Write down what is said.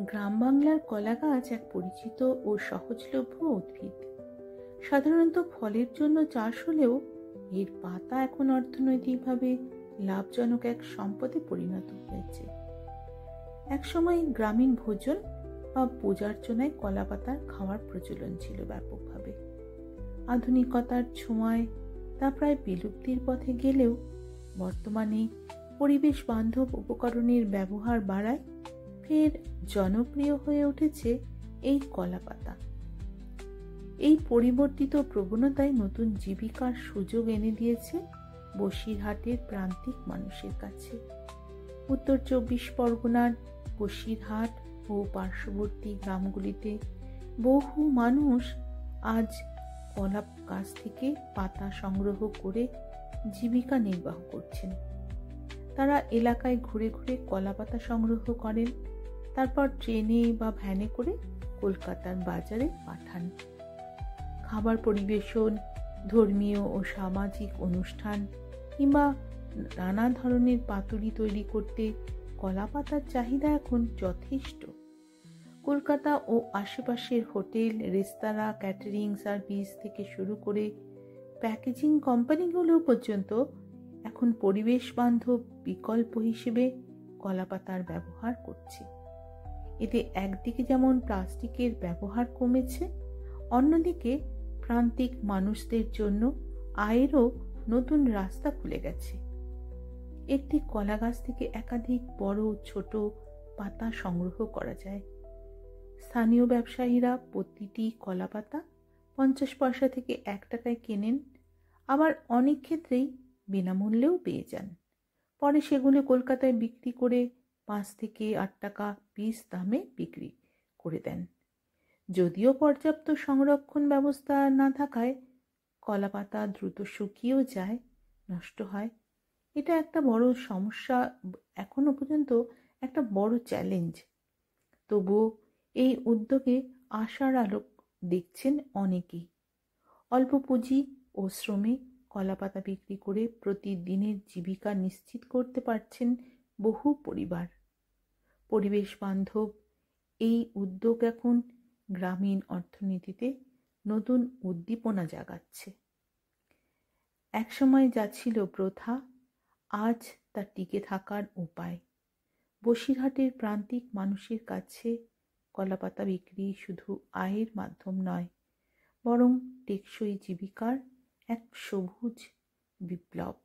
গ্রাম বাংলার কলা গাছ এক পরিচিত ও সহজলভ্য উদ্ভিদ। সাধারণত ফলের জন্য চাষ হলেও এর পাতা এখন অর্থনৈতিকভাবে লাভজনক এক সম্পদে পরিণত হয়েছে। একসময় গ্রামীণ ভোজন বা পূজার্চনায় কলা পাতার খাওয়ার প্রচলন ছিল ব্যাপকভাবে। আধুনিকতার ছোঁয়ায় তা প্রায় বিলুপ্তির পথে গেলেও বর্তমানে পরিবেশ বান্ধব উপকরণের ব্যবহার বাড়ায় ফের জনপ্রিয় হয়ে উঠেছে এই কলা পাতা। এই পরিবর্তিত প্রবণতায় নতুন জীবিকার সুযোগ এনে দিয়েছে বসিরহাটের প্রান্তিক মানুষের কাছে। উত্তর 24 পরগনার বসিরহাট ও পার্শ্ববর্তী গ্রামগুলিতে বহু মানুষ আজ কলা গাছ থেকে পাতা সংগ্রহ করে জীবিকা নির্বাহ করছেন। তারা এলাকায় ঘুরে ঘুরে কলা পাতা সংগ্রহ করেন, তারপর ট্রেনে বা ভ্যানে করে কলকাতার বাজারে পাঠান। খাবার পরিবেশন, ধর্মীয় ও সামাজিক অনুষ্ঠান কিংবা নানা ধরনের পাতুরি তৈরি করতে কলা পাতার চাহিদা এখন যথেষ্ট। কলকাতা ও আশেপাশের হোটেল, রেস্তোরাঁ, ক্যাটারিং সার্ভিস থেকে শুরু করে প্যাকেজিং কোম্পানিগুলো পর্যন্ত এখন পরিবেশ বান্ধব বিকল্প হিসেবে কলা পাতার ব্যবহার করছে। এতে একদিকে যেমন প্লাস্টিকের ব্যবহার কমেছে, অন্যদিকে প্রান্তিক মানুষদের জন্য আয়েরও নতুন রাস্তা খুলে গেছে। একটি কলা গাছ থেকে একাধিক বড় ছোট পাতা সংগ্রহ করা যায়। স্থানীয় ব্যবসায়ীরা প্রতিটি কলা পাতা 50 পয়সা থেকে 1 টাকায় কেনেন, আবার অনেক ক্ষেত্রেই বিনামূল্যেও পেয়ে যান। পরে সেগুলো কলকাতায় বিক্রি করে 5 থেকে 8 টাকা পিস দামে বিক্রি করে দেন। যদিও পর্যাপ্ত সংরক্ষণ ব্যবস্থা না থাকায় কলা পাতা দ্রুত শুকিয়েও যায়, নষ্ট হয়। এটা একটা বড় সমস্যা, এখনো পর্যন্ত একটা বড় চ্যালেঞ্জ। তবুও এই উদ্যোগে আশার আলো দেখছেন অনেকেই। অল্প পুঁজি ও শ্রমে কলা পাতা বিক্রি করে প্রতিদিনের জীবিকা নিশ্চিত করতে পারছেন বহু পরিবার। পরিবেশ বান্ধব এই উদ্যোগ এখন গ্রামীণ অর্থনীতিতে নতুন উদ্দীপনা জাগাচ্ছে। একসময় যা ছিল প্রথা, আজ তা টিকে থাকার উপায়। বসিরহাটের প্রান্তিক মানুষের কাছে কলাপাতা বিক্রি শুধু আয়ের মাধ্যম নয়, বরং টেকসই জীবিকার এক সবুজ বিপ্লব।